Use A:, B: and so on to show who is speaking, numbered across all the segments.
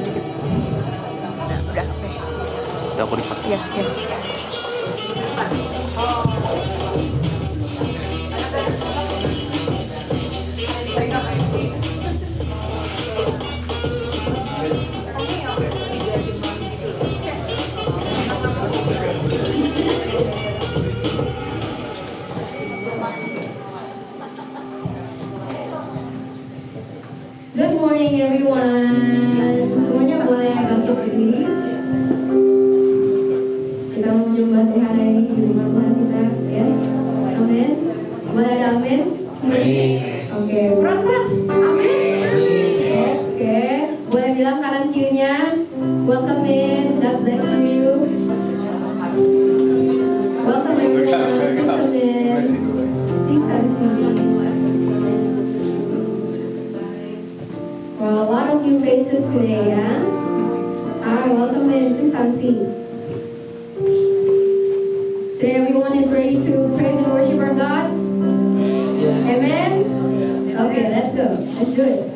A: dikit. Udah, oke.
B: Udah aku record.
A: Iya, iya.
C: Good morning everyone. Semuanya boleh bangkit berdiri. Kita mau mencoba Tuhan hari ini di rumah Tuhan kita. Yes. Amin. Boleh ada amin? Oke, kurang keras. Amin. Oke, boleh bilang kanan kirinya. Welcome in. God bless you. Welcome everyone. Please come in. Please have a seat. Well, a lot of new faces today, yeah? Welcome in. Please have a seat. So everyone is ready to praise and worship our God? Amen? Okay, let's go. Let's do it.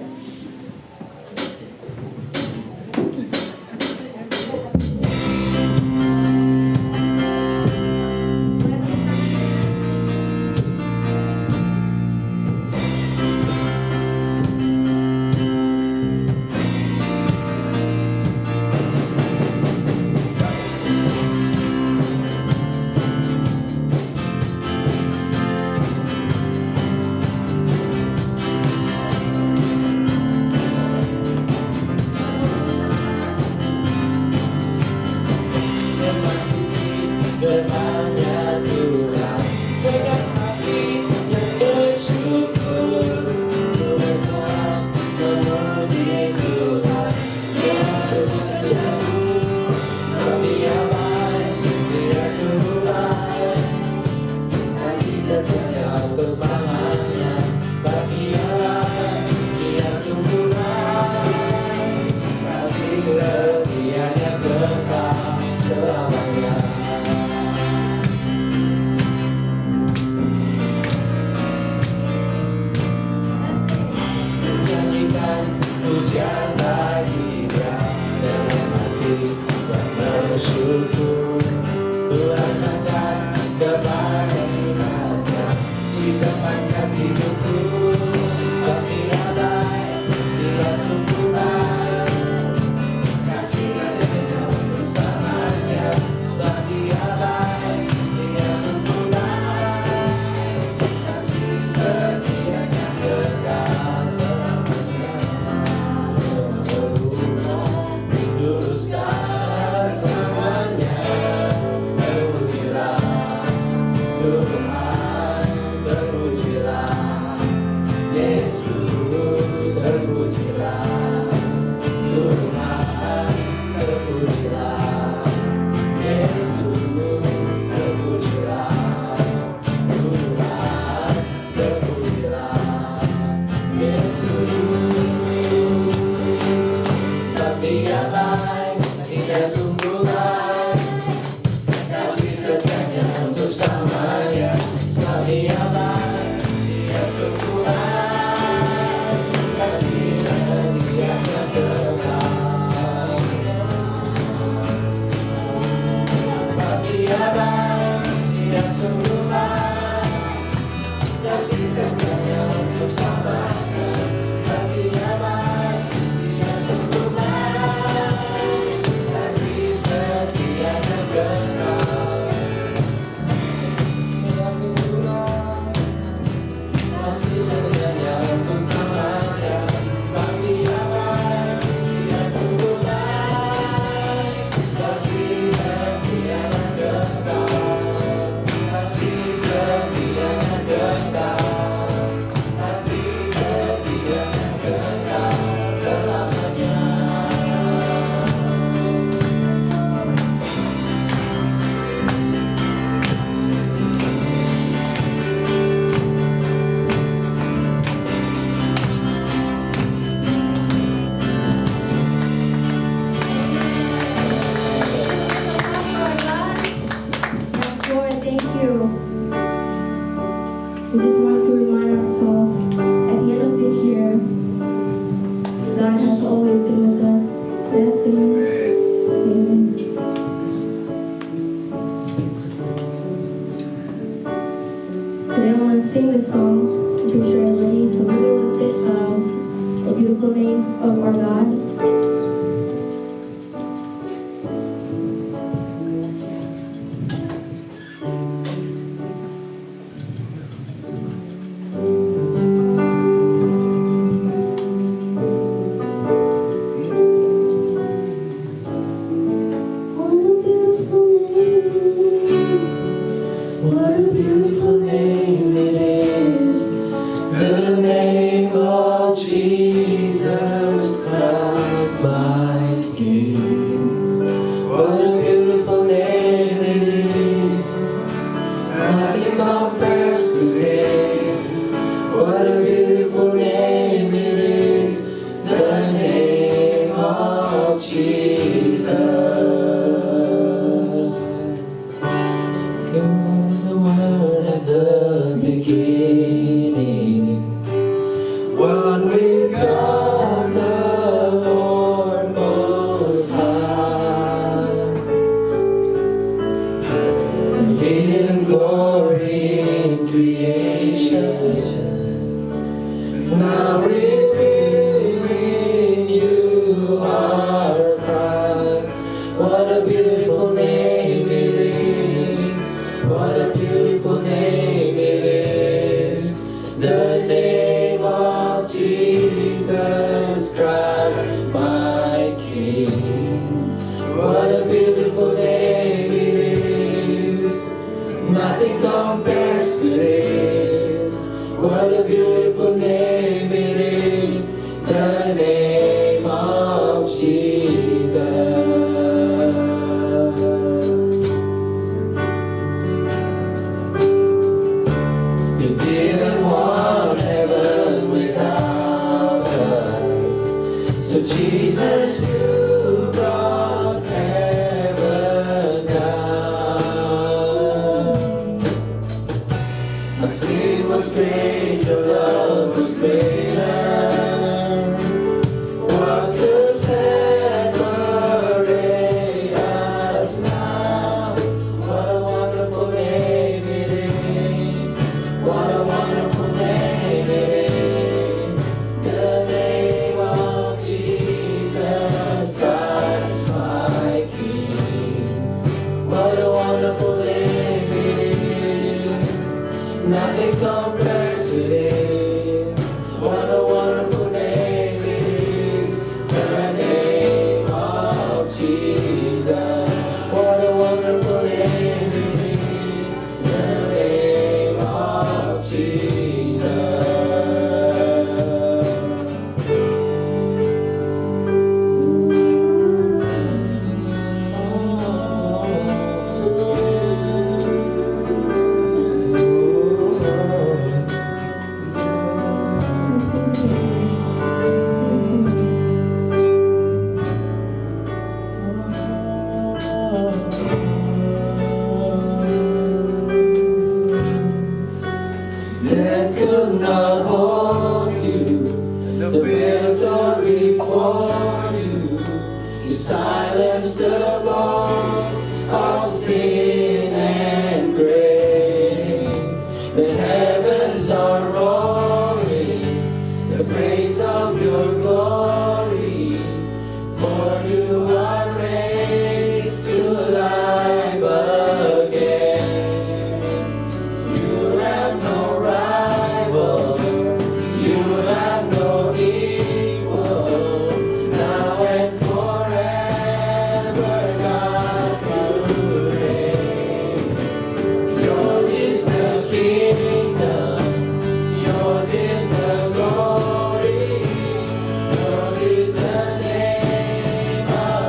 D: Kasih setia dan kekal.
B: King. What a beautiful name it is. Nothing compares to this. What a beautiful name it is. The name of Jesus. You were the Word at the beginning. One with God the Lord Most High. Hidden glory in creation. Now revealed in you are Christ. What a beautiful name it is. What a beautiful name it is. The name of Jesus Christ, my King. What a beautiful name it is. Nothing compares to this. What a beautiful name it is. The name of Jesus. You didn't want heaven without us. So Jesus, you brought heaven down. My sin was great, your love was greater. What could separate us now? What a wonderful name it is. What a wonderful name it is. The name of Jesus Christ, my King. What a wonderful name it is. Nothing compares to this. What a wonderful name it is. The name of Jesus. What a wonderful name it is. The name of Death could not hold you. The victory for you. You silenced the voice of sin and grave. The heavens are roaring the praise of your glory. For you are raised to life again. You have no rival. You have no equal. Now and forever, God, you reign. Yours is the kingdom. Yours is the glory. Yours is the name of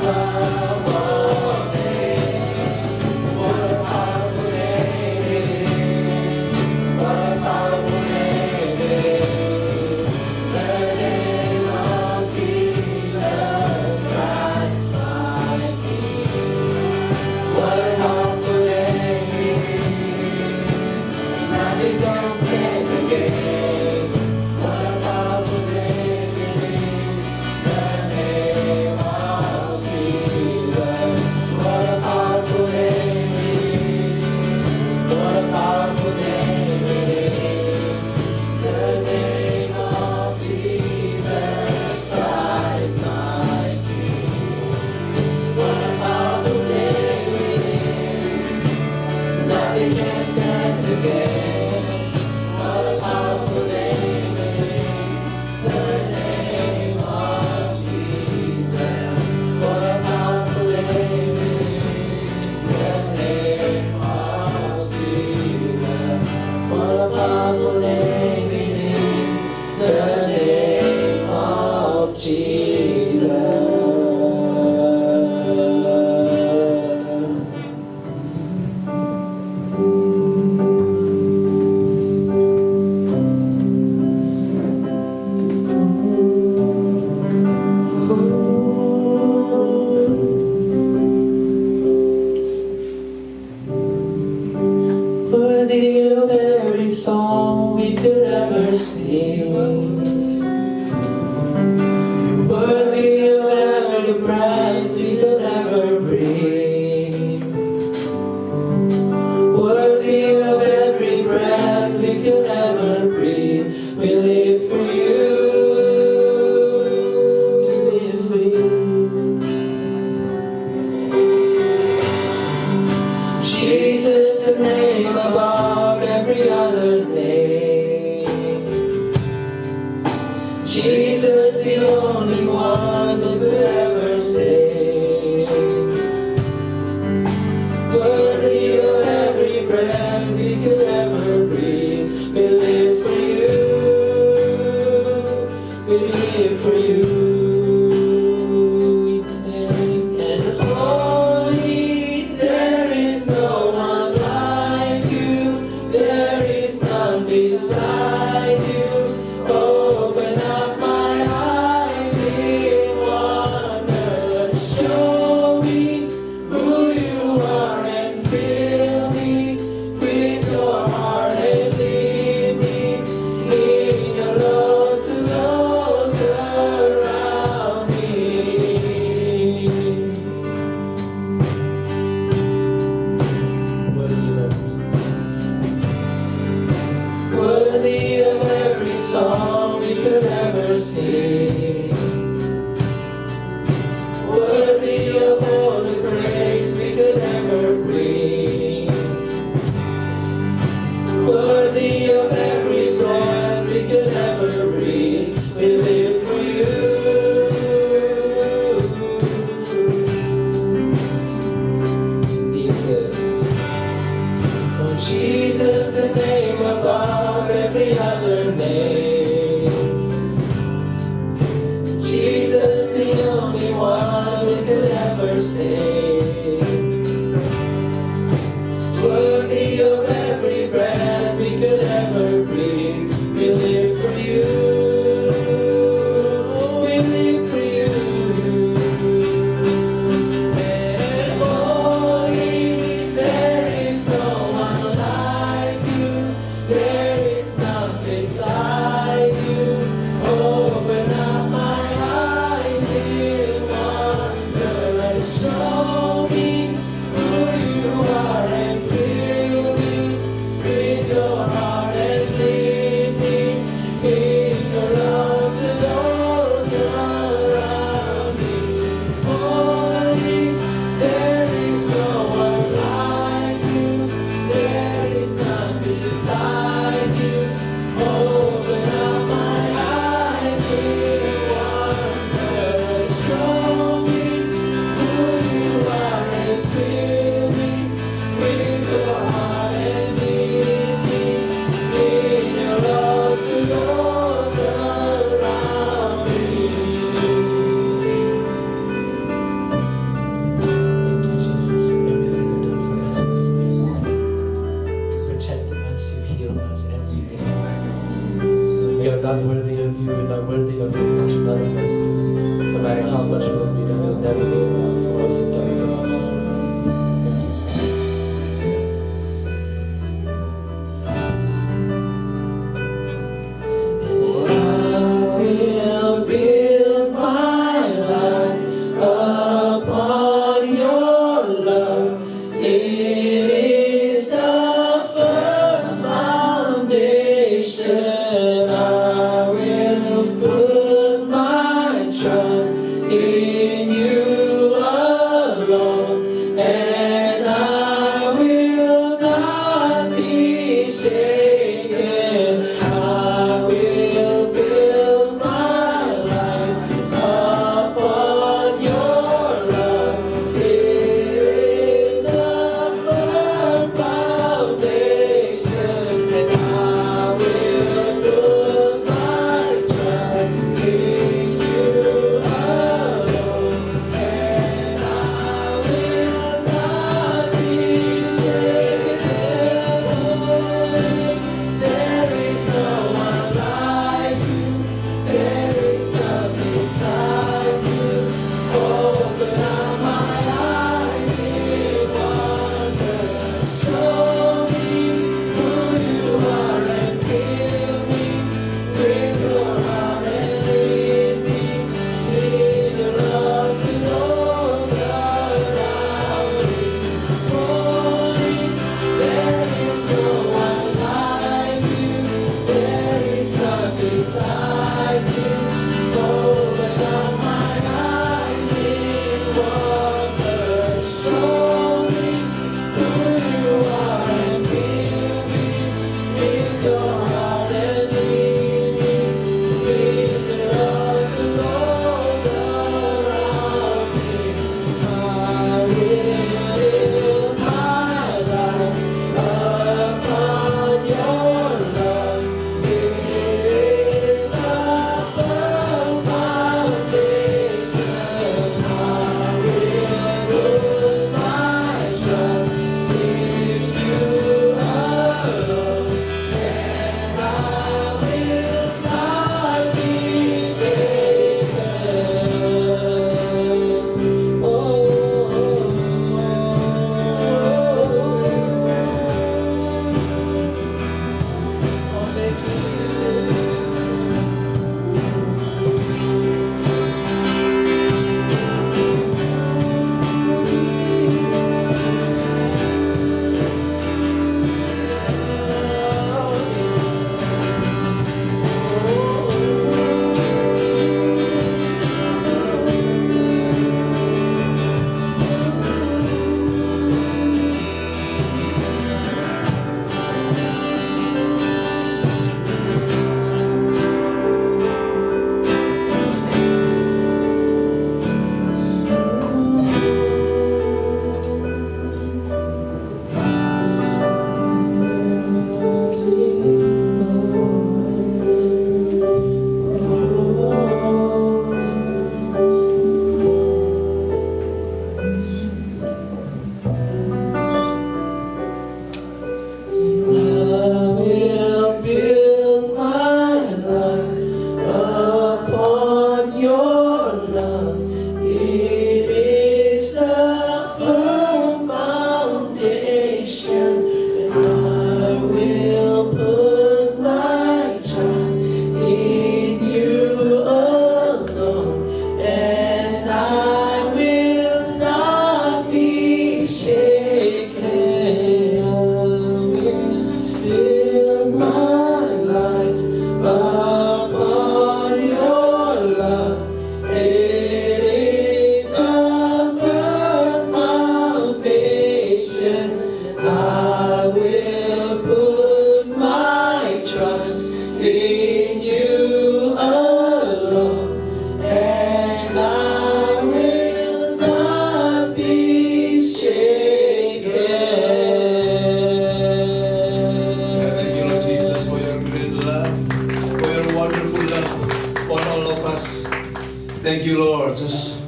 B: Thank you, Lord. Just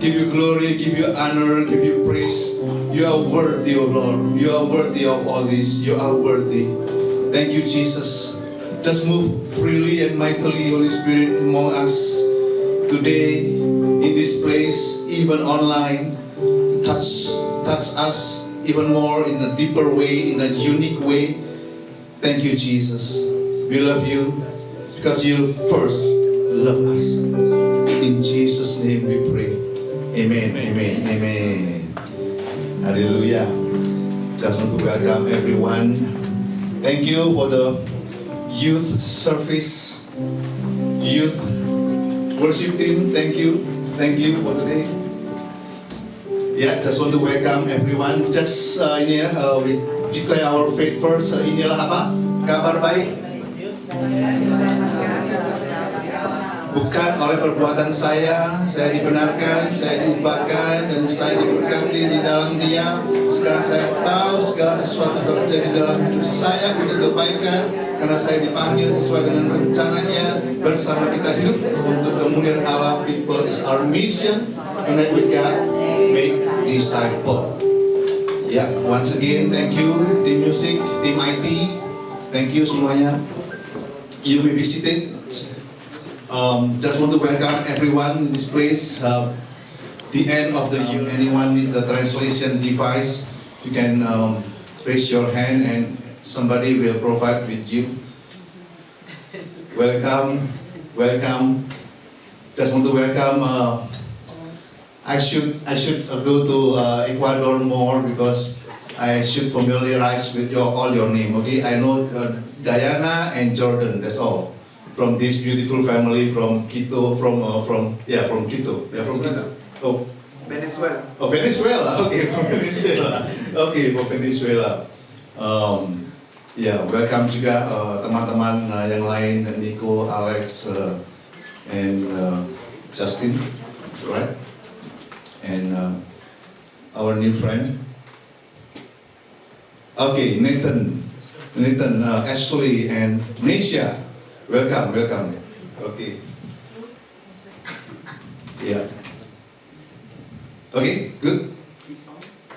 B: give you glory, give you honor, give you praise. You are worthy, O Lord. You are worthy of all this. You are worthy. Thank you, Jesus. Just move freely and mightily, Holy Spirit, among us today in this place, even online. Touch us even more in a deeper way, in a unique way. Thank you, Jesus. We love you because you first love us. In Jesus' name we pray. Amen, amen, amen. Hallelujah. Just want to welcome everyone. Thank you for the youth service, youth worship team. Thank you for today. Yeah, just want to welcome everyone. Just we declare our faith first. Inilah apa? Kabar baik. Bukan oleh perbuatan saya dibenarkan, saya diubahkan, dan saya diberkati di dalam Dia. Sekarang saya tahu segala sesuatu terjadi dalam hidup saya untuk kebaikan, karena saya dipanggil sesuai dengan rencananya. Bersama kita hidup untuk kemuliaan Allah. People is our mission. Connect with God, make disciple. Ya, once again, thank you tim music, tim IT, thank you semuanya. You will be seated. Just want to welcome everyone in this place. the end of the year. Anyone with the translation device, you can raise your hand and somebody will provide with you. Welcome, welcome. Just want to welcome. I should go to Ecuador more because I should familiarize with all your name. Okay, I know Diana and Jordan. That's all. From this beautiful family from Quito, from Quito. Yeah, from Quito. Oh,
D: Venezuela.
B: Oh, Venezuela. Okay, from Venezuela. Okay, from Venezuela. Ya, welcome juga teman-teman yang lain, Nico, Alex, and Justin, that's right, and our new friend. Okay, Nathan, Ashley, and Nisha, welcome. Okay, yeah. Okay, good.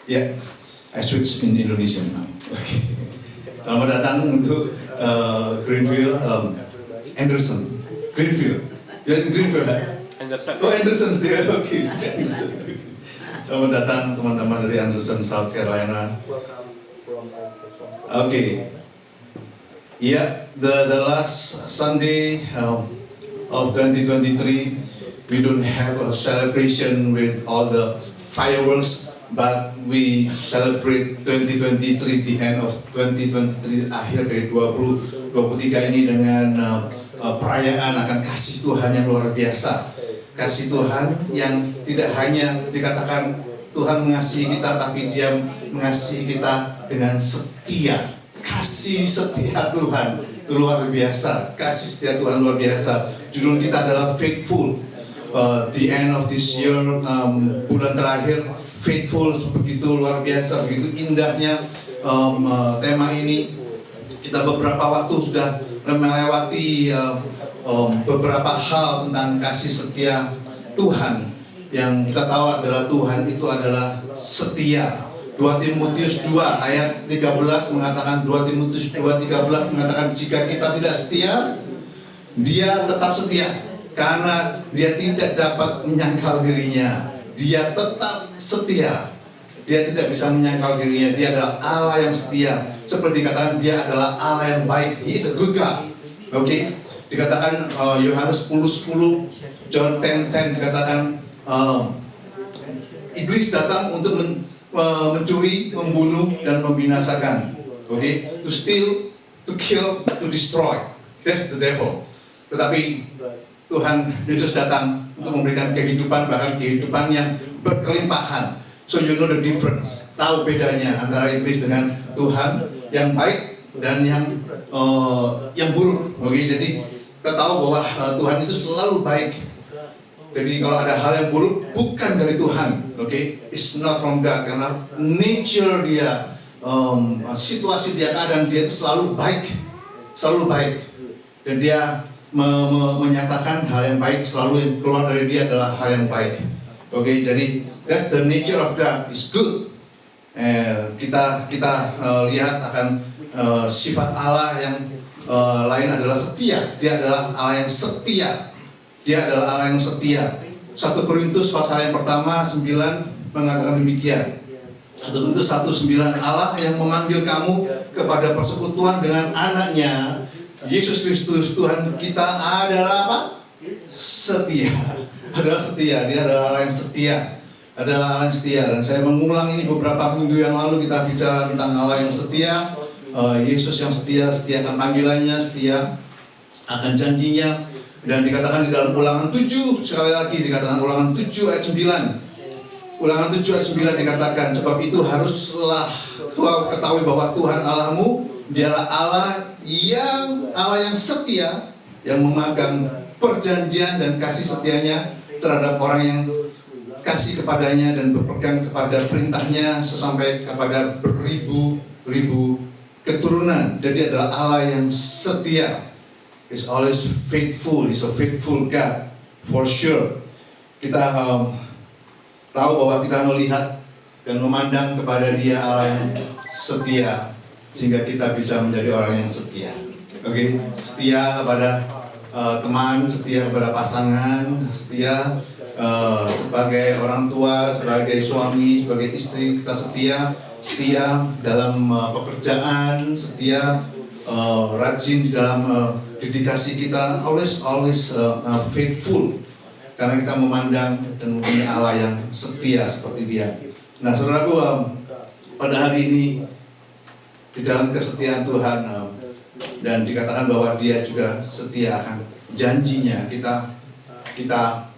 B: Yeah, I switch in Indonesian now. Okay. Selamat datang untuk Greenfield, Anderson. Greenfield. Ya, Greenfield.
E: Anderson.
B: Oh, Anderson still. Okay, Anderson. Selamat datang teman-teman dari Anderson, South Carolina. Okay. Yeah, the last Sunday of 2023, we don't have a celebration with all the fireworks. But we celebrate 2023, the end of 2023, akhir dari 2023 ini dengan perayaan akan kasih Tuhan yang luar biasa. Kasih Tuhan yang tidak hanya dikatakan Tuhan mengasihi kita, tapi Dia mengasihi kita dengan setia. Kasih setia Tuhan itu luar biasa. Kasih setia Tuhan luar biasa. Judul kita adalah Faithful. The end of this year, bulan terakhir. Faithful, begitu luar biasa, begitu indahnya tema ini. Kita beberapa waktu sudah melewati beberapa hal tentang kasih setia Tuhan. Yang kita tahu adalah Tuhan itu adalah setia. 2 Timotius 2 ayat 13 mengatakan, 2 Timotius 2:13 mengatakan, jika kita tidak setia, Dia tetap setia, karena Dia tidak dapat menyangkal dirinya. Dia tetap setia. Dia tidak bisa menyangkal dirinya. Dia adalah Allah yang setia. Seperti dikatakan, Dia adalah Allah yang baik. He is a good God. Okay? Dikatakan Yohanes 10:10, John 10:10 dikatakan iblis datang untuk mencuri, membunuh dan membinasakan. Okay? To steal, to kill, to destroy. That's the devil. Tetapi Tuhan Yesus datang untuk memberikan kehidupan, bahkan kehidupan yang berkelimpahan. So you know the difference. Tahu bedanya antara iblis dengan Tuhan yang baik dan yang buruk. Oke, jadi kita tahu bahwa Tuhan itu selalu baik. Jadi kalau ada hal yang buruk bukan dari Tuhan. Oke, it's not from God, karena nature Dia, situasi Dia, keadaan Dia itu selalu baik, dan Dia menyatakan hal yang baik, selalu yang keluar dari Dia adalah hal yang baik. Oke, jadi that's the nature of God, is good. Kita lihat akan sifat Allah yang lain adalah setia. Dia adalah Allah yang setia. Dia adalah Allah yang setia. 1 Korintus pasal yang pertama 9 mengatakan demikian. 1 Korintus 1:9, Allah yang memanggil kamu kepada persekutuan dengan anaknya Yesus Kristus Tuhan kita adalah apa? Setia. Adalah setia. Dia adalah Allah yang setia. Adalah Allah yang setia. Dan saya mengulang ini beberapa minggu yang lalu kita bicara tentang Allah yang setia. Yesus yang setia, setia akan panggilannya, setia akan janjinya. Dan dikatakan di dalam Ulangan 7, sekali lagi dikatakan Ulangan 7 ayat 9. Ulangan 7 ayat 9 dikatakan, sebab itu haruslah kau ketahui bahwa Tuhan Allahmu Dialah Allah yang setia, yang memegang perjanjian dan kasih setianya terhadap orang yang kasih kepadanya dan berpegang kepada perintahnya sesampai kepada beribu-ribu keturunan. Jadi adalah Allah yang setia. Is always faithful. Is a faithful God for sure. Kita tahu bahwa kita melihat dan memandang kepada Dia Allah yang setia, sehingga kita bisa menjadi orang yang setia. Oke, setia kepada teman, setia kepada pasangan, setia sebagai orang tua, sebagai suami, sebagai istri kita setia dalam pekerjaan, setia rajin di dalam dedikasi kita, always faithful, karena kita memandang dan mempunyai Allah yang setia seperti Dia. Nah, saudaraku, pada hari ini di dalam kesetiaan Tuhan dan dikatakan bahwa Dia juga setia akan janjinya, kita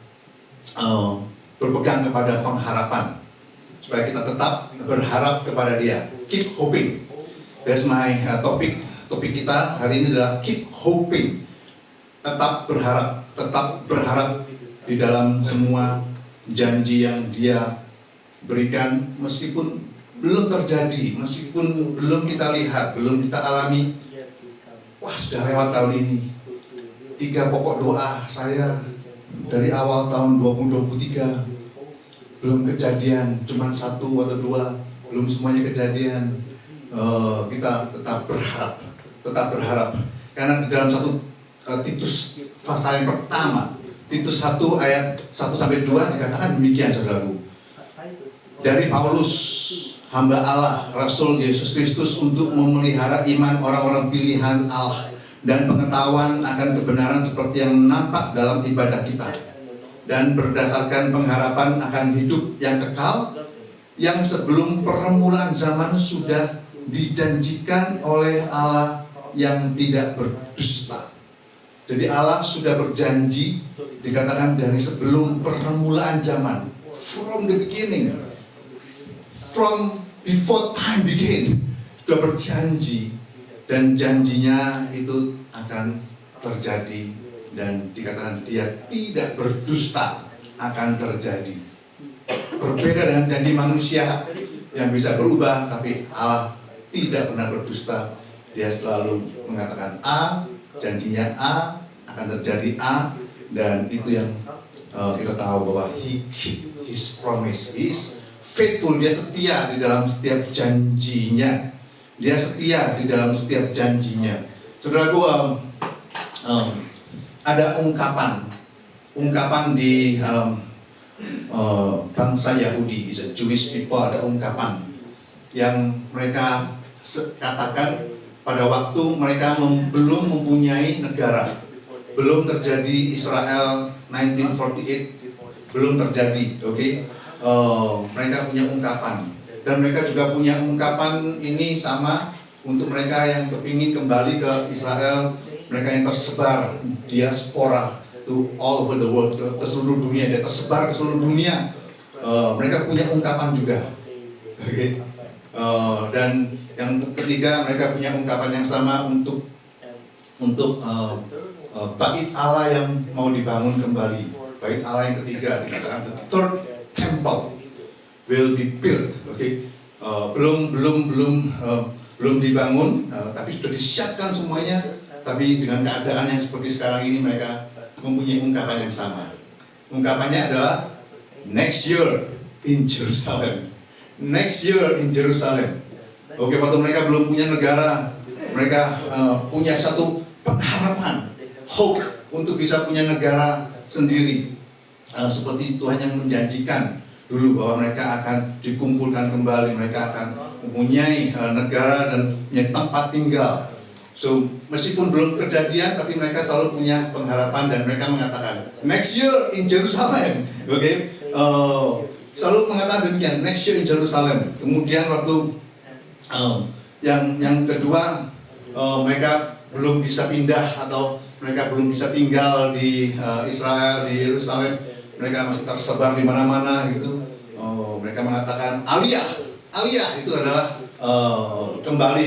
B: berpegang kepada pengharapan supaya kita tetap berharap kepada Dia. Keep hoping. That's my topik kita hari ini adalah keep hoping. Tetap berharap di dalam semua janji yang Dia berikan, meskipun belum terjadi, meskipun belum kita lihat, belum kita alami. Wah, sudah lewat tahun ini. 3 pokok doa saya dari awal tahun 2023 belum kejadian, cuma 1 atau 2, belum semuanya kejadian. Kita tetap berharap, karena di dalam 1 Titus pasal yang pertama, Titus 1 ayat 1-2 dikatakan demikian, saudaraku. Dari Paulus, hamba Allah, Rasul Yesus Kristus, untuk memelihara iman orang-orang pilihan Allah dan pengetahuan akan kebenaran seperti yang nampak dalam ibadah kita, dan berdasarkan pengharapan akan hidup yang kekal yang sebelum permulaan zaman sudah dijanjikan oleh Allah yang tidak berdusta. Jadi Allah sudah berjanji, dikatakan dari sebelum permulaan zaman, from the beginning, from before time began, sudah berjanji, dan janjinya itu akan terjadi, dan dikatakan Dia tidak berdusta akan terjadi. Berbeda dengan janji manusia yang bisa berubah, tapi Allah tidak pernah berdusta. Dia selalu mengatakan A, janjinya A, akan terjadi A, dan itu yang kita tahu bahwa He keep His promise. He is faithful, Dia setia di dalam setiap janjinya. Dia setia di dalam setiap janjinya. Saudaraku, ada ungkapan di bangsa Yahudi, Jewish people, ada ungkapan yang mereka katakan pada waktu mereka belum mempunyai negara, belum terjadi Israel 1948, belum terjadi, oke? Mereka punya ungkapan, dan mereka juga punya ungkapan ini sama untuk mereka yang kepingin kembali ke Israel, mereka yang tersebar diaspora to all over the world, ke seluruh dunia, dia tersebar ke seluruh dunia. Mereka punya ungkapan juga, okay? Dan yang ketiga, mereka punya ungkapan yang sama untuk bait Allah yang mau dibangun kembali. Bait Allah yang ketiga dikatakan the third temple will be built, okay? Belum dibangun, tapi sudah disiapkan semuanya. Tapi dengan keadaan yang seperti sekarang ini, mereka mempunyai ungkapan yang sama. Ungkapannya adalah next year in Jerusalem. Next year in Jerusalem. Oke, waktu mereka belum punya negara, mereka punya satu pengharapan, hope untuk bisa punya negara sendiri. Seperti Tuhan yang menjanjikan dulu bahwa mereka akan dikumpulkan kembali, mereka akan mempunyai negara dan punya tempat tinggal. So, meskipun belum kejadian, tapi mereka selalu punya pengharapan, dan mereka mengatakan next year in Jerusalem, oke? Selalu mengatakan demikian, next year in Jerusalem. Kemudian waktu yang kedua, mereka belum bisa pindah atau mereka belum bisa tinggal di Israel, di Yerusalem. Mereka masih tersebar di mana-mana gitu. Mereka mengatakan aliyah itu adalah kembali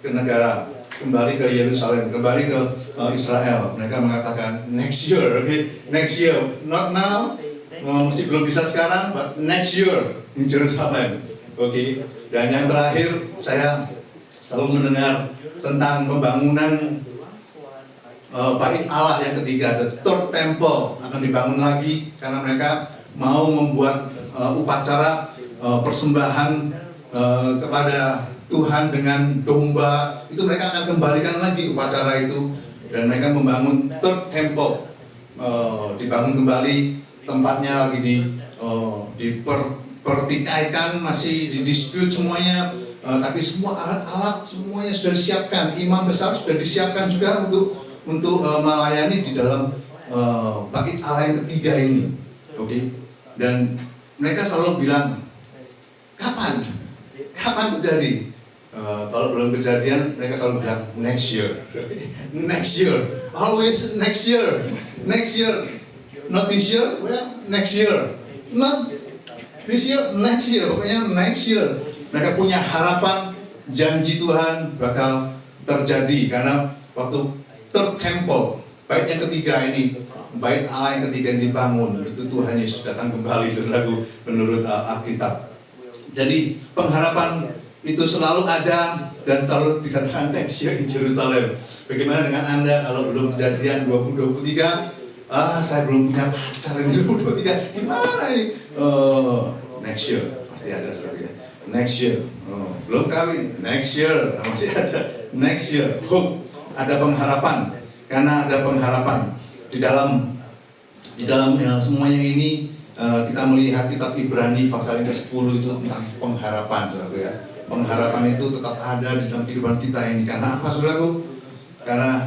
B: ke negara, kembali ke Yerusalem, kembali ke Israel. Mereka mengatakan next year, okay? Next year, not now, masih belum bisa sekarang, but next year in Jerusalem, okay? Dan yang terakhir, saya selalu mendengar tentang pembangunan bait Allah yang ketiga, the third temple akan dibangun lagi, karena mereka mau membuat upacara persembahan kepada Tuhan dengan domba. Itu mereka akan kembalikan lagi upacara itu, dan mereka membangun third temple, dibangun kembali tempatnya lagi dipertikaikan, masih didispute semuanya, tapi semua alat-alat semuanya sudah disiapkan. Imam besar sudah disiapkan juga untuk melayani di dalam bait Allah yang ketiga ini. Oke. Dan mereka selalu bilang, kapan terjadi? Kalau belum kejadian, mereka selalu bilang next year, always next year, not this year, well next year, not this year, next year, pokoknya next year. Mereka punya harapan janji Tuhan bakal terjadi karena waktu third temple, bait yang ketiga ini, bait Allah yang ketiga yang dibangun, itu Tuhan Yesus datang kembali, saudaraku, menurut Alkitab. Jadi pengharapan itu selalu ada dan selalu dikatakan next year di Jerusalem. Bagaimana dengan Anda kalau belum kejadian 2023? Saya belum punya pacar di 2023. Gimana ini? Next year pasti ada, saudara. Next year. Belum kawin. Next year masih ada. Next year. Hope. Ada pengharapan. Karena ada pengharapan di dalam semuanya ini. Kita melihat kitab Ibrani pasal 10 itu tentang pengharapan, saudara ya. Pengharapan itu tetap ada di dalam kehidupan kita ini. Karena apa, saudaraku? Karena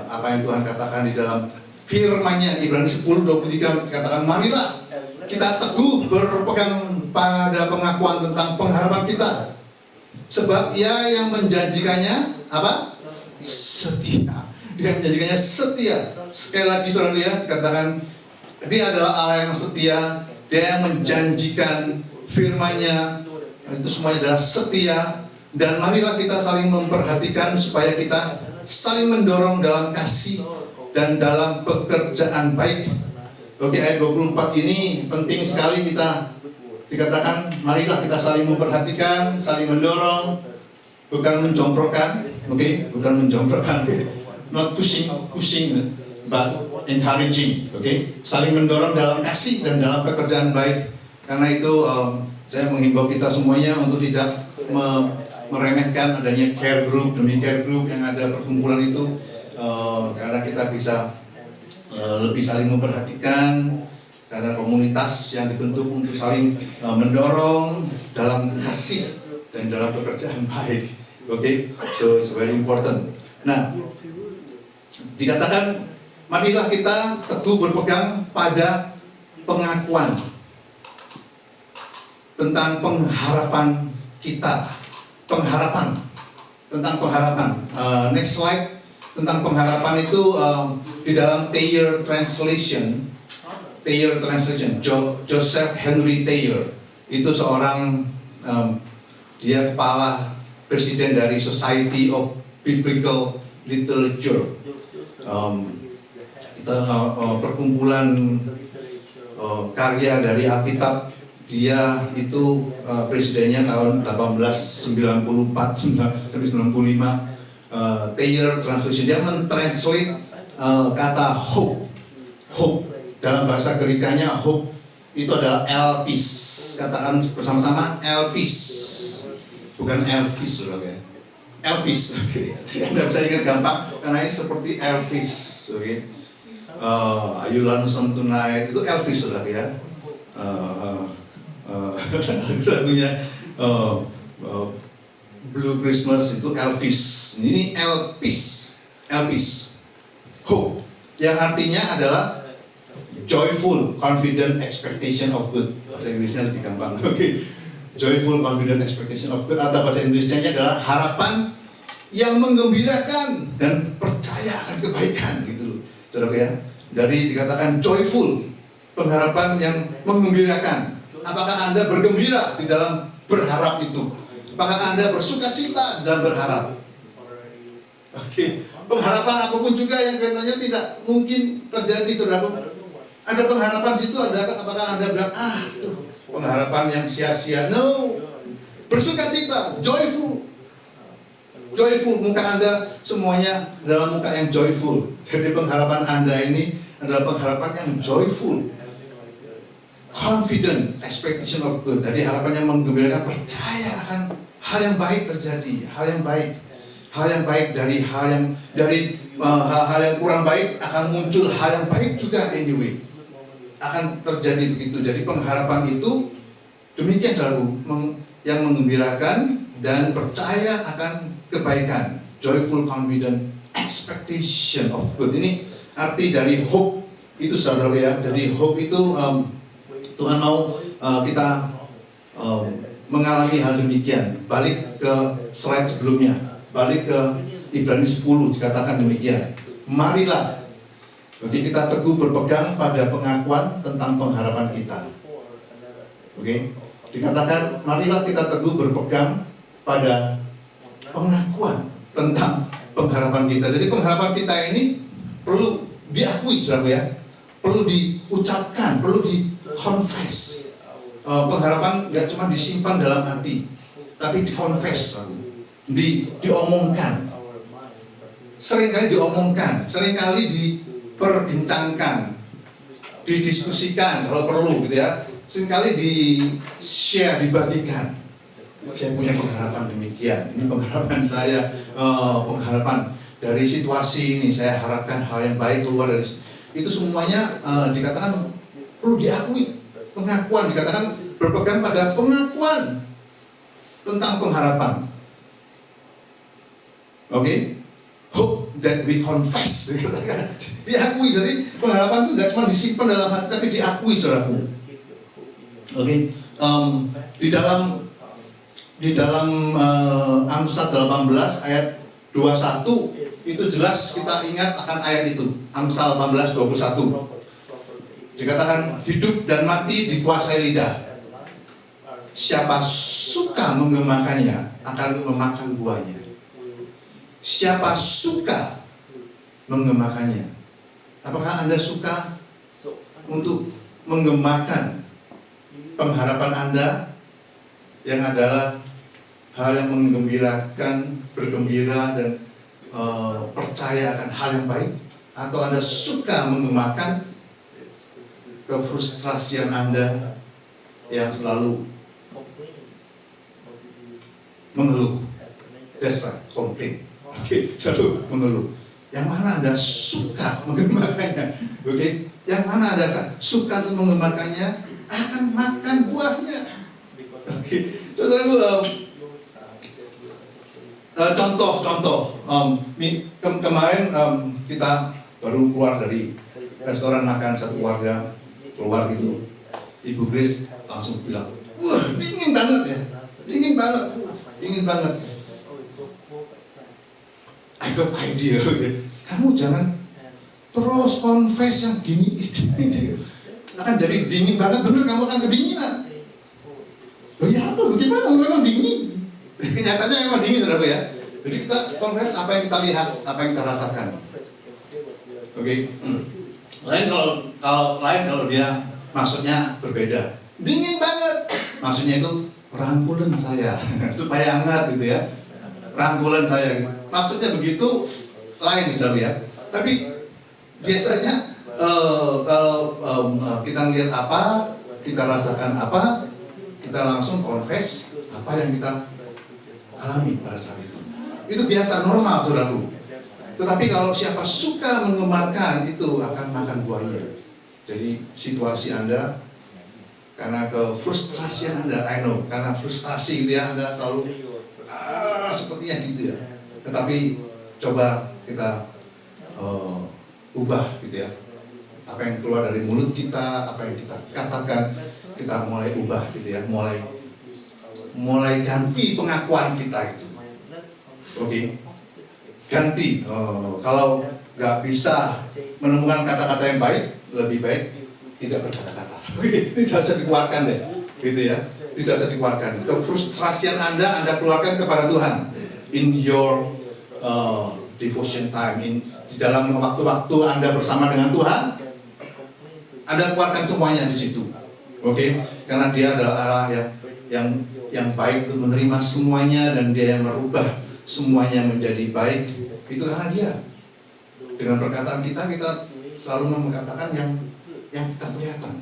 B: apa yang Tuhan katakan di dalam firman-Nya, Ibrani 10:23 dikatakan, marilah kita teguh berpegang pada pengakuan tentang pengharapan kita. Sebab Ia yang menjanjikannya apa? Setia. Dia menjanjikannya setia. Sekali lagi, saudara ya, dikatakan Dia adalah Allah yang setia. Dia yang menjanjikan firman-Nya. Itu semuanya adalah setia. Dan marilah kita saling memperhatikan supaya kita saling mendorong dalam kasih dan dalam pekerjaan baik. Oke, ayat 24 ini penting sekali. Kita dikatakan marilah kita saling memperhatikan, saling mendorong, bukan menjongkrokkan. Oke, bukan menjongkrokkan. Not pushing, but encouraging. Oke, saling mendorong dalam kasih dan dalam pekerjaan baik. Karena itu saya menghimbau kita semuanya untuk tidak meremehkan adanya care group demi care group yang ada perkumpulan itu, karena kita bisa lebih saling memperhatikan, karena komunitas yang dibentuk untuk saling mendorong dalam kasih dan dalam pekerjaan baik. Oke, so it's very important. Nah, dikatakan marilah kita teguh berpegang pada pengakuan tentang pengharapan kita. Tentang pengharapan. Next slide. Tentang pengharapan itu di dalam Thayer Translation, Joseph Henry Thayer itu seorang dia kepala presiden dari Society of Biblical Literature, perkumpulan karya dari Alkitab. Dia itu presidennya tahun 1894 sampai 95. Thayer Translation, dia mentranslate kata hope dalam bahasa Grekanya. Hope itu adalah elpis. Katakan bersama-sama, elpis, bukan Elvis, saudara ya. Elpis, oke. Anda bisa ingat gampang karena ini seperti Elvis, oke. Are you lonesome tonight? Itu Elvis, saudara ya. Lagunya Blue Christmas itu Elvis. Ini Elpis. Hope yang artinya adalah joyful, confident expectation of good. Bahasa Inggrisnya lebih gampang. Oke. Joyful, confident expectation of good, atau bahasa Indonesianya adalah harapan yang menggembirakan dan percaya akan kebaikan, gitu, saudara ya. Jadi dikatakan joyful, pengharapan yang menggembirakan. Apakah Anda bergembira di dalam berharap itu? Apakah Anda bersuka cita dalam berharap? Oke. Pengharapan apapun juga yang kelihatannya tidak mungkin terjadi, saudara. Ada pengharapan situ, apakah Anda bilang, pengharapan yang sia-sia? No. Bersuka cita, joyful. Muka Anda semuanya dalam muka yang joyful. Jadi pengharapan Anda ini adalah pengharapan yang joyful. Confident expectation of good. Jadi harapan yang menggembirakan, percaya akan hal yang baik terjadi, hal yang baik dari hal yang kurang baik akan muncul hal yang baik juga anyway. akan terjadi begitu. Jadi pengharapan itu demikian saudaraku, yang menggembirakan dan percaya akan kebaikan. Joyful, confident, expectation of good. Ini arti dari hope itu saudara ya. Jadi hope itu Tuhan mau kita mengalami hal demikian. Balik ke slide sebelumnya, balik ke Ibrani 10 dikatakan demikian. Marilah, oke, kita teguh berpegang pada pengakuan tentang pengharapan kita. Oke, dikatakan marilah kita teguh berpegang pada pengakuan tentang pengharapan kita. Jadi pengharapan kita ini perlu diakui, saudara ya, perlu diucapkan, perlu di-confess. Pengharapan nggak cuma disimpan dalam hati, tapi di-confess, diomongkan. Seringkali diomongkan, seringkali diperbincangkan, didiskusikan kalau perlu gitu ya. Seringkali di-share, dibagikan. Saya punya pengharapan demikian. Ini pengharapan saya, pengharapan dari situasi ini. Saya harapkan hal yang baik keluar dari itu semuanya. Dikatakan perlu diakui. Pengakuan, dikatakan berpegang pada pengakuan tentang pengharapan. Oke? Hope that we confess. Diakui. Jadi pengharapan itu gak cuma disimpan dalam hati, tapi diakui, saudaraku. Oke? Di dalam Amsal 18 ayat 21 itu jelas kita ingat akan ayat itu. Amsal 18:21. Dikatakan hidup dan mati dikuasai lidah. Siapa suka menggemakannya akan memakan buahnya. Siapa suka menggemakannya? Apakah Anda suka untuk menggemakan pengharapan Anda yang adalah hal yang menggembirakan, bergembira dan percaya akan hal yang baik? Atau Anda suka menggemakan kefrustrasian Anda yang selalu mengeluh? That's right, complain. Oke, selalu mengeluh. Yang mana Anda suka menggemakannya? Oke, yang mana Anda suka untuk menggemakannya akan makan buahnya. Oke, saudaraku, contoh. Kemarin kita baru keluar dari restoran makan satu keluarga, keluar gitu. Ibu Grace langsung bilang, wah dingin banget ya, dingin banget. I got idea, kamu jangan terus confess yang gini, akan jadi dingin banget, bener kamu akan kedinginan. Oh ya apa, bagaimana, memang dingin. Kenyataannya memang dingin, saudara ya. Jadi kita confess apa yang kita lihat, apa yang kita rasakan. Oke. Lain kalau dia maksudnya berbeda. Dingin banget. Maksudnya itu rangkulan saya supaya hangat gitu ya. Rangkulan saya gitu. Maksudnya begitu, lain sudah lihat. Tapi biasanya kalau kita lihat apa, kita rasakan apa, kita langsung confess apa yang kita alami pada saat itu. Itu biasa, normal, saudaraku. Tetapi kalau siapa suka menggemakan itu akan makan buahnya. Jadi situasi Anda, karena kefrustrasian Anda, I know, karena frustasi gitu ya, Anda selalu sepertinya gitu ya. Tetapi coba kita ubah gitu ya. Apa yang keluar dari mulut kita, apa yang kita katakan, kita mulai ubah gitu ya. Mulai ganti pengakuan kita itu. Oke. Ganti. Kalau nggak bisa menemukan kata-kata yang baik, lebih baik tidak berkata-kata. Ini tidak bisa dikeluarkan deh, gitu ya. Tidak bisa dikeluarkan. Kefrustrasian Anda keluarkan kepada Tuhan. In your devotion time, di dalam waktu-waktu Anda bersama dengan Tuhan, Anda keluarkan semuanya di situ. Oke? Karena Dia adalah Allah yang baik untuk menerima semuanya, dan Dia yang merubah semuanya menjadi baik. Itu karena Dia. Dengan perkataan kita selalu mengatakan yang kita kelihatan.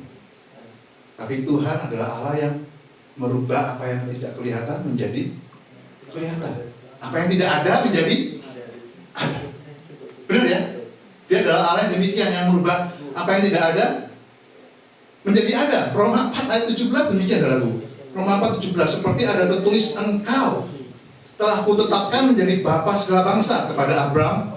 B: Tapi Tuhan adalah Allah yang merubah apa yang tidak kelihatan menjadi kelihatan. Apa yang tidak ada menjadi ada. Benar ya? Dia adalah Allah yang demikian, yang merubah apa yang tidak ada menjadi ada. Roma 4 ayat 17 demikian saudaraku. Roma 4 17, seperti ada tertulis, engkau telah kutetapkan menjadi bapa segala bangsa kepada Abraham.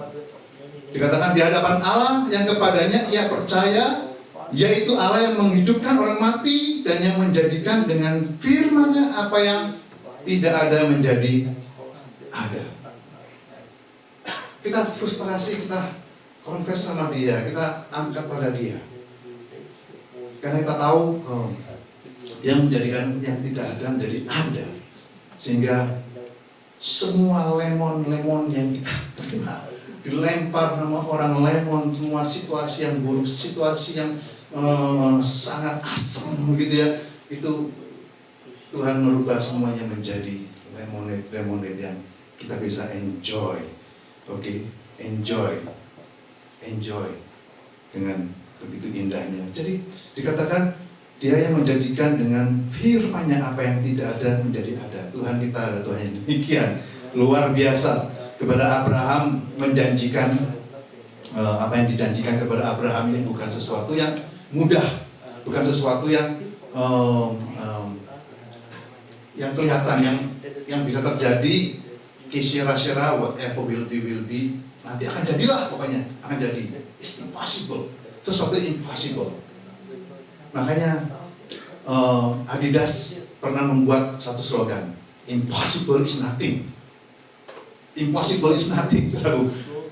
B: Dikatakan di hadapan Allah yang kepadanya ia percaya, yaitu Allah yang menghidupkan orang mati dan yang menjadikan dengan firman-Nya apa yang tidak ada menjadi ada. Kita frustrasi, kita confess sama dia, kita angkat pada dia. Karena kita tahu dia menjadikan yang tidak ada menjadi ada. Sehingga semua lemon-lemon yang kita terima dilempar sama orang lemon, semua situasi yang buruk, situasi yang sangat asam gitu ya, itu Tuhan merubah semuanya menjadi lemonade yang kita bisa enjoy. Oke, enjoy dengan begitu indahnya. Jadi dikatakan dia yang menjadikan dengan firman-Nya apa yang tidak ada menjadi ada. Tuhan kita ada Tuhan yang demikian luar biasa. Kepada Abraham menjanjikan apa yang dijanjikan kepada Abraham ini bukan sesuatu yang mudah, bukan sesuatu yang kelihatan, yang bisa terjadi. Kira-kira whatever will be, nanti akan jadilah, pokoknya akan jadi. It's impossible, sesuatu impossible. Makanya Adidas pernah membuat satu slogan, impossible is nothing. Impossible is nothing,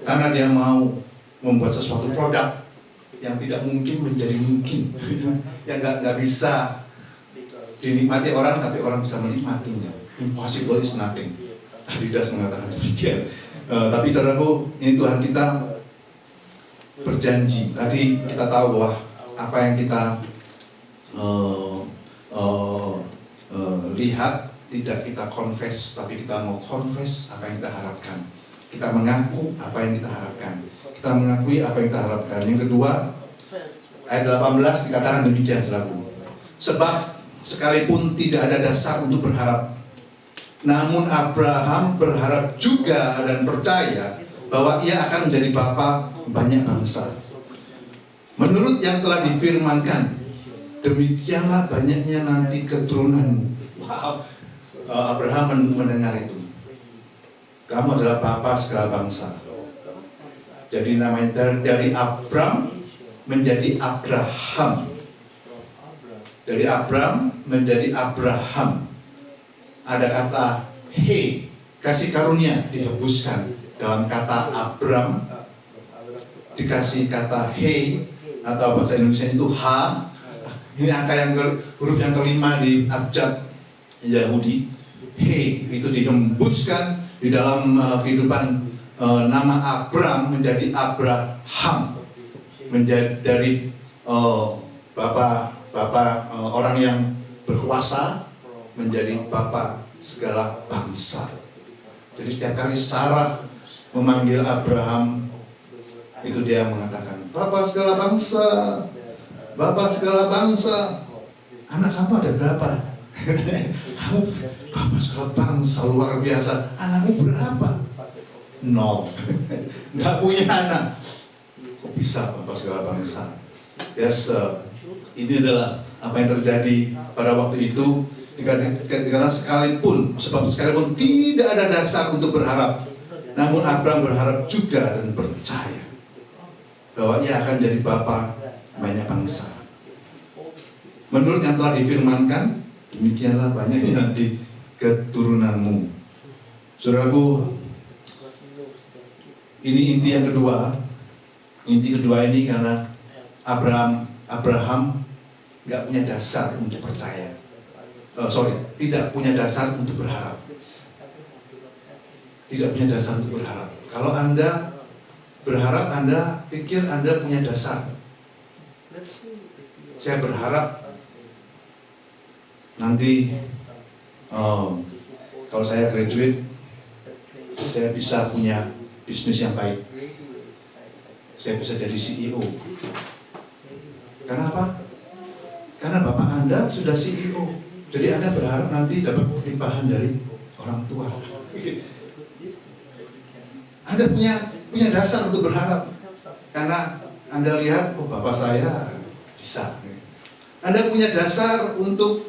B: karena dia mau membuat sesuatu produk yang tidak mungkin menjadi mungkin, yang nggak bisa dinikmati orang, tapi orang bisa menikmatinya. Impossible is nothing. Adidas mengatakan demikian. Tapi saudaraku, ini Tuhan kita berjanji. Tadi kita tahu bahwa apa yang kita lihat tidak kita confess, tapi kita mau confess apa yang kita harapkan. Kita mengaku apa yang kita harapkan. Kita mengakui apa yang kita harapkan. Yang kedua, ayat 18 dikatakan demikian saudaraku. Sebab sekalipun tidak ada dasar untuk berharap, namun Abraham berharap juga dan percaya bahwa ia akan menjadi bapa banyak bangsa. Menurut yang telah difirmankan, demikianlah banyaknya nanti keturunanmu. Wow. Abraham mendengar itu. Kamu adalah bapa segala bangsa. Jadi namanya dari Abram menjadi Abraham. Dari Abram menjadi Abraham. Ada kata he, kasih karunia dihembuskan dalam kata Abram, dikasih kata he, atau bahasa Indonesia itu ha. Ini angka huruf yang kelima di abjad Yahudi. He itu dihembuskan di dalam kehidupan nama Abram menjadi Abraham, menjadi dari bapak orang yang berkuasa menjadi bapa segala bangsa. Jadi setiap kali Sarah memanggil Abraham, itu dia mengatakan, bapa segala bangsa, bapa segala bangsa. Anak kamu ada berapa? Kamu bapa segala bangsa, luar biasa. Anakmu berapa? 0. Nggak punya anak. Kok bisa bapa segala bangsa? Yes, ini adalah apa yang terjadi pada waktu itu. Karena sekalipun tidak ada dasar untuk berharap, namun Abraham berharap juga dan percaya bahwa ia akan jadi bapa banyak bangsa. Menurut yang telah difirmankan, demikianlah banyaknya nanti keturunanmu. Saudaraku, ini inti yang kedua. Inti kedua ini karena Abraham nggak punya dasar untuk percaya. Tidak punya dasar untuk berharap. Tidak punya dasar untuk berharap. Kalau Anda berharap, Anda pikir Anda punya dasar. Saya berharap nanti kalau saya graduate, saya bisa punya bisnis yang baik. Saya bisa jadi CEO. Kenapa? Karena bapak Anda sudah CEO. Jadi Anda berharap nanti dapat limpahan dari orang tua. Anda punya dasar untuk berharap. Karena Anda lihat, oh bapak saya bisa. Anda punya dasar untuk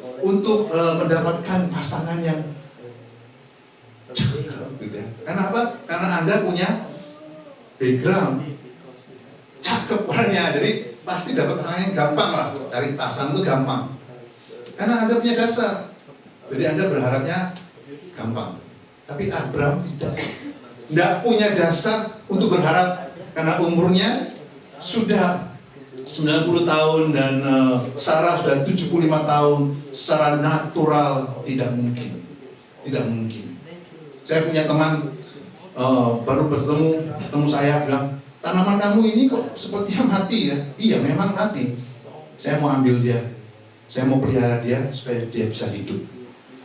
B: mendapatkan pasangan yang cakep gitu ya. Karena apa? Karena Anda punya background cakep orangnya, jadi pasti dapat pasangan yang gampang lah. Cari pasangan itu gampang karena Anda punya dasar. Jadi Anda berharapnya gampang. Tapi Abraham tidak punya dasar untuk berharap karena umurnya sudah 90 tahun dan Sarah sudah 75 tahun. Secara natural tidak mungkin. Saya punya teman baru ketemu saya bilang, tanaman kamu ini kok sepertinya mati ya. Iya memang mati. Saya mau ambil dia, saya mau pelihara dia supaya dia bisa hidup.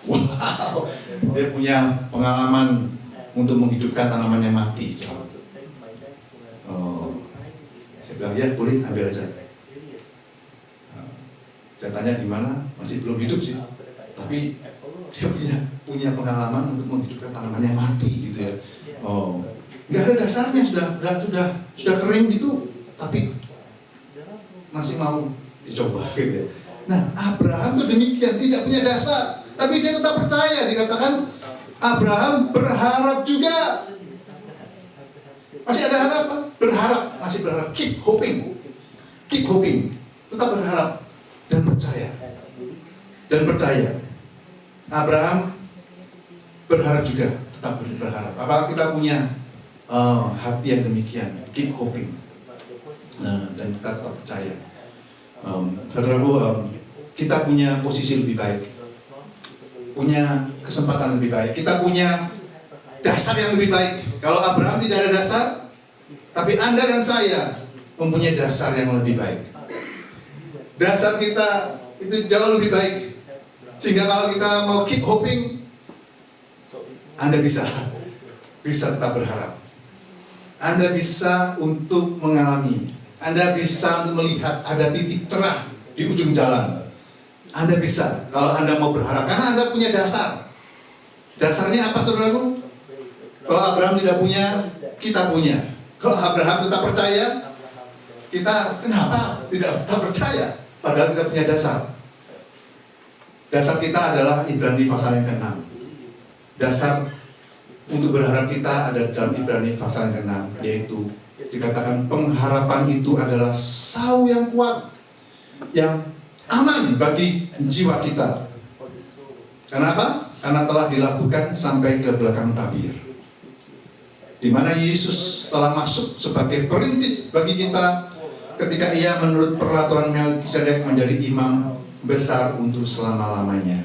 B: Wow, dia punya pengalaman untuk menghidupkan tanaman yang mati. Saya bilang ya boleh ambil aja. Saya tanya di mana, masih belum hidup sih, tapi dia punya pengalaman untuk menghidupkan tanaman yang mati gitu ya. Nggak ada dasarnya, sudah kering gitu, tapi masih mau dicoba gitu ya. Nah, Abraham itu demikian, tidak punya dasar, tapi dia tetap percaya. Dikatakan Abraham berharap juga. Masih ada harapan, masih berharap, keep hoping, tetap berharap dan percaya. Abraham berharap juga, tetap berharap. Apakah kita punya hati yang demikian, keep hoping, dan kita tetap percaya. Saudaraku, kita punya posisi lebih baik, punya kesempatan lebih baik, kita punya dasar yang lebih baik. Kalau Abraham tidak ada dasar, tapi Anda dan saya mempunyai dasar yang lebih baik. Dasar kita itu jauh lebih baik, sehingga kalau kita mau keep hoping, Anda bisa tetap berharap. Anda bisa untuk mengalami, Anda bisa untuk melihat ada titik cerah di ujung jalan. Anda bisa kalau Anda mau berharap, karena Anda punya dasar. Dasarnya apa, saudaraku? Kalau Abraham tidak punya, kita punya. Kalau Abraham tetap percaya, kita kenapa tidak tetap percaya? Padahal kita punya dasar. Dasar kita adalah Ibrani pasal yang ke-6. Dasar untuk berharap kita ada dalam Ibrani pasal yang ke-6, yaitu dikatakan pengharapan itu adalah sau yang kuat, yang aman bagi jiwa kita. Kenapa? Karena telah dilakukan sampai ke belakang tabir, di mana Yesus telah masuk sebagai perintis bagi kita ketika Ia menurut peraturan Melkisedek menjadi imam besar untuk selama-lamanya.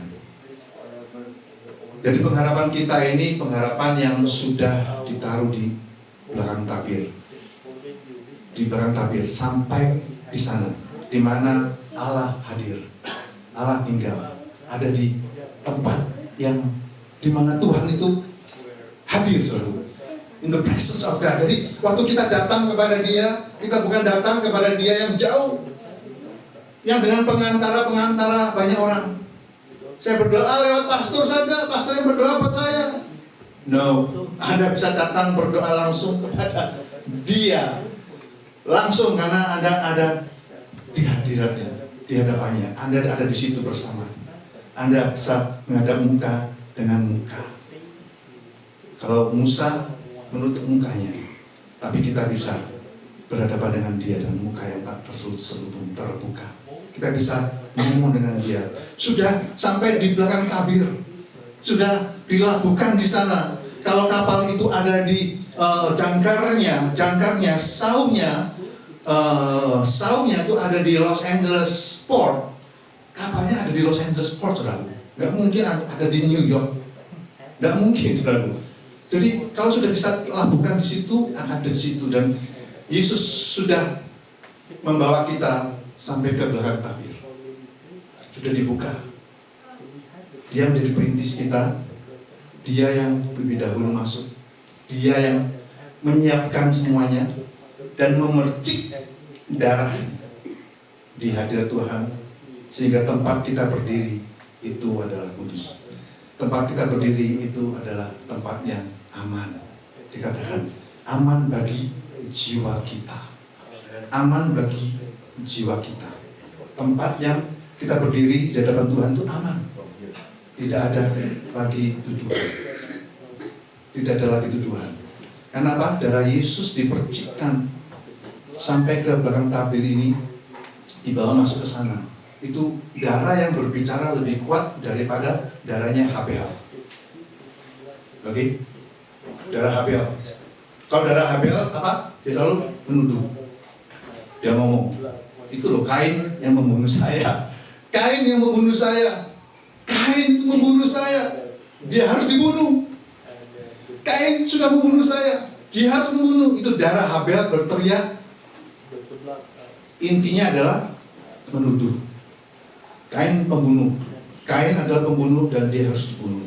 B: Jadi pengharapan kita ini pengharapan yang sudah ditaruh di belakang tabir. Di belakang tabir sampai di sana, di mana Allah hadir, Allah tinggal, ada di tempat yang di mana Tuhan itu hadir, saudara. In the presence of God. Jadi waktu kita datang kepada Dia, kita bukan datang kepada Dia yang jauh, yang dengan pengantara banyak orang. Saya berdoa lewat pastor saja, pastor yang berdoa buat saya. No, Anda bisa datang berdoa langsung kepada Dia, langsung, karena Anda ada di hadiratnya, di hadapannya. Anda ada di situ bersama. Anda bisa menghadap muka dengan muka. Kalau Musa menutup mukanya, tapi kita bisa berhadapan dengan Dia dengan muka yang tak terselubung, terbuka. Kita bisa ngomong dengan Dia. Sudah sampai di belakang tabir, sudah dilakukan di sana. Kalau kapal itu ada di jangkarnya, saunya itu ada di Los Angeles Port. Kapalnya ada di Los Angeles Port, saudara. Nggak mungkin ada di New York. Nggak mungkin, saudara. Jadi kalau sudah bisa lakukan di situ, akan ada di situ. Dan Yesus sudah membawa kita sampai ke belakang tabir. Sudah dibuka. Dia menjadi perintis kita. Dia yang lebih dahulu masuk. Dia yang menyiapkan semuanya dan memercik darah di hadirat Tuhan, sehingga tempat kita berdiri itu adalah kudus. Tempat kita berdiri itu adalah tempat yang aman. Dikatakan aman bagi jiwa kita. Aman bagi jiwa kita. Tempat yang kita berdiri di hadapan Tuhan itu aman. Tidak ada lagi tuduhan. Tidak ada lagi tuduhan. Kenapa? Darah Yesus dipercikkan sampai ke belakang tabir ini, dibawa masuk ke sana. Itu darah yang berbicara lebih kuat daripada darahnya Habel. Oke? Darah Habel. Kalau darah Habel apa? Dia selalu menuduh. Dia ngomong, itu loh Kain yang membunuh saya. Kain yang membunuh saya. Kain itu membunuh saya. Dia harus dibunuh. Kain sudah membunuh saya. Dia harus membunuh. Itu darah Habel berteriak. Intinya adalah menuduh. Kain pembunuh. Kain adalah pembunuh dan dia harus dibunuh.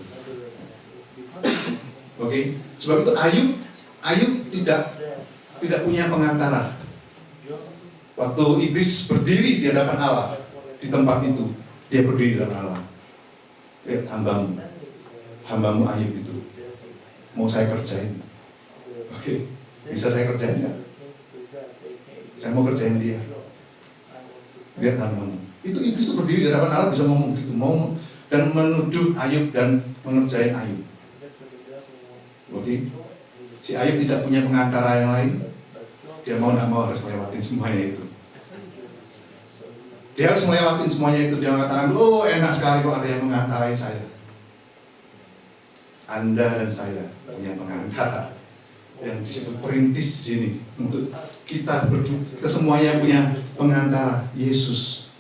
B: Oke? Sebab itu Ayub tidak punya pengantara. Waktu iblis berdiri di hadapan Allah di tempat itu, dia berdiri di hadapan Allah. Lihat hambamu Ayub itu, mau saya kerjain. Oke, bisa saya kerjain nggak? Saya mau kerjain dia. Lihat hambamu. Itu iblis itu berdiri di hadapan Allah bisa ngomong gitu, mau dan menuduh Ayub dan mengerjain Ayub. Oke, si Ayub tidak punya pengantara yang lain. Dia mau tidak mau harus melewatin semuanya itu. Dia harus melewatin semuanya itu. Dia mengatakan, oh enak sekali kok ada yang mengantarai saya. Anda dan saya punya pengantara yang disebut perintis di sini. Untuk kita berdua, kita semuanya punya pengantara, Yesus,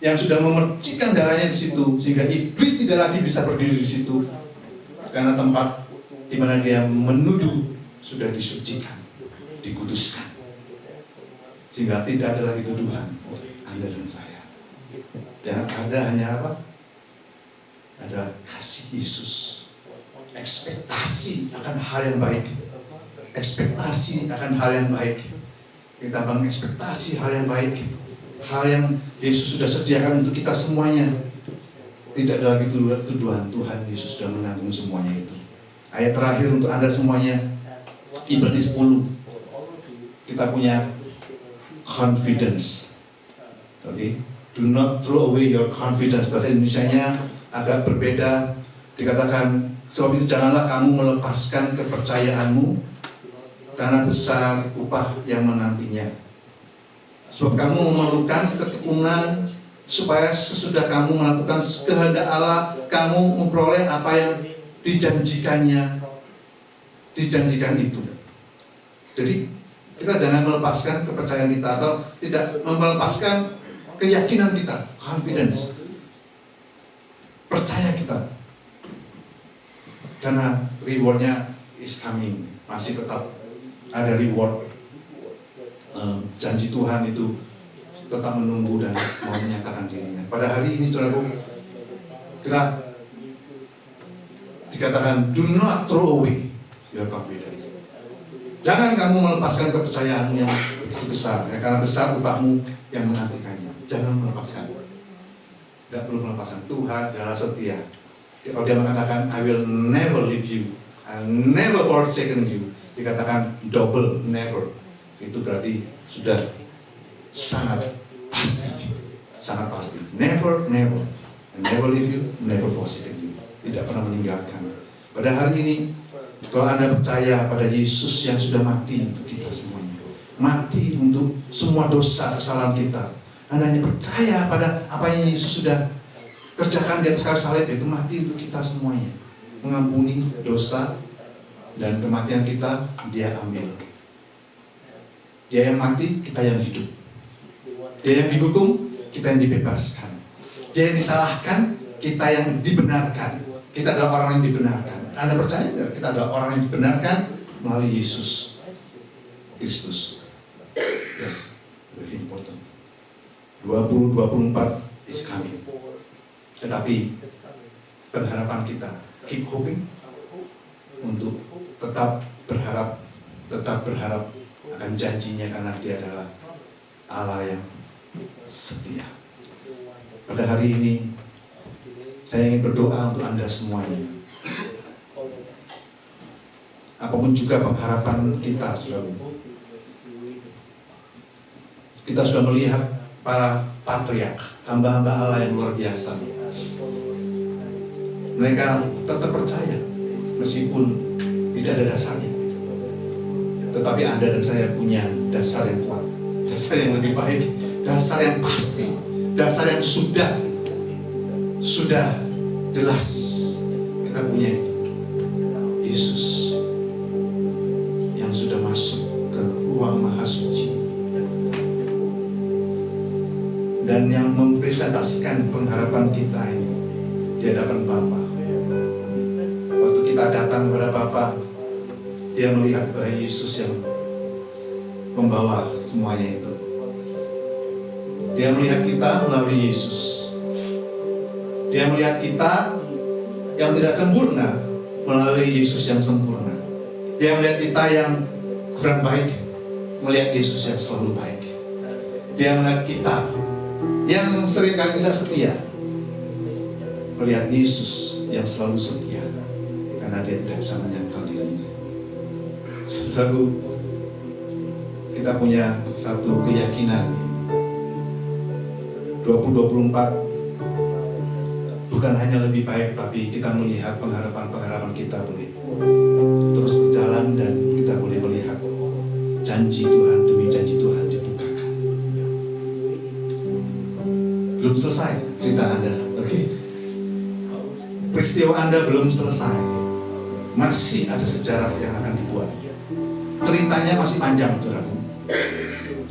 B: yang sudah memercikkan darahnya di situ, sehingga iblis tidak lagi bisa berdiri di situ, karena tempat di mana dia menuduh sudah disucikan, dikuduskan, sehingga tidak ada lagi tuduhan Anda dan saya. Dan ada hanya apa? Ada kasih Yesus, ekspektasi akan hal yang baik, ekspektasi akan hal yang baik. Kita mengekspektasi hal yang baik, hal yang Yesus sudah sediakan untuk kita semuanya. Tidak ada lagi tuduhan. Tuhan Yesus sudah menanggung semuanya itu. Ayat terakhir untuk Anda semuanya, Ibrani 10. Kita punya confidence. Oke, do not throw away your confidence. Bahasa Indonesianya agak berbeda. Dikatakan, sebab itu janganlah kamu melepaskan kepercayaanmu, karena besar upah yang menantinya. Sebab kamu memerlukan ketekunan, supaya sesudah kamu melakukan kehendak Allah, kamu memperoleh apa yang dijanjikan itu. Jadi kita jangan melepaskan kepercayaan kita, atau tidak melepaskan keyakinan kita, confidence, percaya kita, karena rewardnya is coming, masih tetap ada reward. Janji Tuhan itu tetap menunggu dan mau menyatakan dirinya. Pada hari ini, saudaraku, kita dikatakan, do not throw away your confidence. Jangan kamu melepaskan kepercayaanmu yang begitu besar, ya, karena besar upahmu yang menantikannya. Jangan melepaskan. Tidak perlu melepaskan. Tuhan adalah setia. Kalau dia mengatakan, I will never leave you, I will never forsaken you, dikatakan double never. Itu berarti sudah sangat pasti. Sangat pasti. Never, never. Never leave you, never forsaken you. Tidak pernah meninggalkan. Pada hari ini, kalau Anda percaya pada Yesus yang sudah mati untuk kita semuanya, mati untuk semua dosa kesalahan kita, Anda hanya percaya pada apa yang Yesus sudah kerjakan di atas kayu salib, yaitu mati untuk kita semuanya, mengampuni dosa, dan kematian kita Dia ambil. Dia yang mati, kita yang hidup. Dia yang dihukum, kita yang dibebaskan. Dia yang disalahkan, kita yang dibenarkan. Kita adalah orang yang dibenarkan. Anda percaya tidak? Kita adalah orang yang dibenarkan melalui Yesus Kristus. Yes, very important. 2024 is coming. Tetapi pengharapan kita, keep hoping, untuk tetap berharap akan janjinya, karena Dia adalah Allah yang setia. Pada hari ini saya ingin berdoa untuk Anda semuanya. Apapun juga pengharapan kita, saudara, kita sudah melihat para patriark, hamba-hamba Allah yang luar biasa. Mereka tetap percaya meskipun tidak ada dasarnya. Tetapi Anda dan saya punya dasar yang kuat, dasar yang lebih baik, dasar yang pasti, dasar yang sudah jelas kita punya itu. Yesus yang sudah masuk ke ruang maha suci dan yang mempresentasikan pengharapan kita ini di hadapan Bapa. Waktu kita datang kepada Bapa, dia melihat kepada Yesus yang membawa semuanya itu. Dia melihat kita melalui Yesus. Dia melihat kita yang tidak sempurna melalui Yesus yang sempurna. Dia melihat kita yang kurang baik, melihat Yesus yang selalu baik. Dia melihat kita yang seringkali tidak setia, melihat Yesus yang selalu setia, karena dia tidak bisa menyangkal dirinya. Saudaraku, kita punya satu keyakinan 2024 bukan hanya lebih baik, tapi kita melihat pengharapan-pengharapan kita boleh terus berjalan dan kita boleh melihat janji Tuhan demi janji Tuhan dibukakan. Belum selesai cerita Anda, oke? Peristiwa Anda belum selesai, masih ada sejarah yang akan dibuat. Ceritanya masih panjang, saudaraku.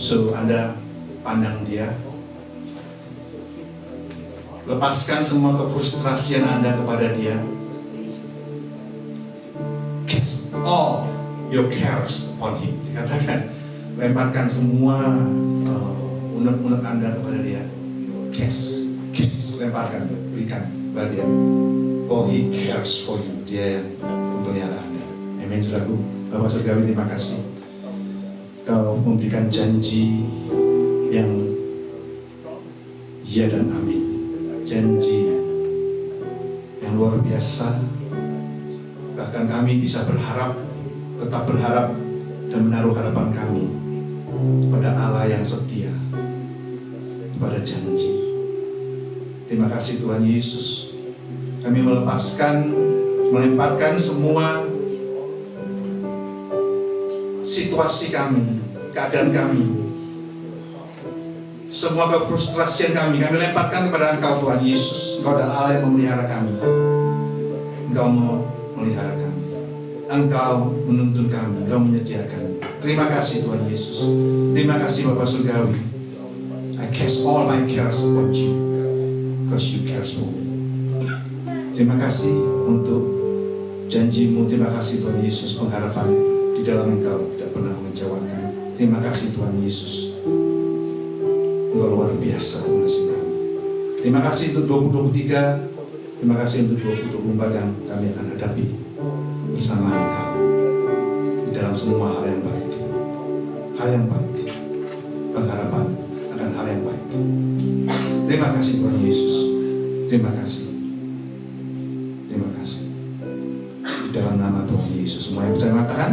B: So Anda pandang dia. Lepaskan semua kefrustrasian Anda kepada dia. Cast all your cares upon him. Dikatakan, lemparkan semua unek-unek Anda kepada dia. Cast, lemparkan, berikan kepada dia. Oh, he cares for you. Dia yang memelihara Anda. Amin, saudaraku. Bapak Surgawi, terima kasih. Kau memberikan janji yang ya dan amin. Janji yang luar biasa. Bahkan kami bisa berharap, tetap berharap dan menaruh harapan kami kepada Allah yang setia, kepada janji. Terima kasih Tuhan Yesus. Kami melemparkan semua situasi kami, keadaan kami, semua kefrustrasian kami lemparkan kepada Engkau Tuhan Yesus. Engkau adalah Allah yang memelihara kami. Engkau mau melihara kami. Engkau menuntun kami. Engkau menyediakan. Terima kasih Tuhan Yesus. Terima kasih Bapak Surgawi. I cast all my cares upon you, because you care for me. Terima kasih untuk janji-Mu. Terima kasih Tuhan Yesus, pengharapan di dalam Engkau tidak pernah mengecewakan. Terima kasih Tuhan Yesus. Engkau luar biasa mengasihi kami. Terima kasih untuk 2023. Terima kasih untuk 2024 yang kami akan hadapi bersama Engkau di dalam semua hal yang baik. Hal yang baik, pengharapan akan hal yang baik. Terima kasih Tuhan Yesus. Terima kasih. Terima kasih. Di dalam nama Tuhan Yesus, semua yang percaya mengatakan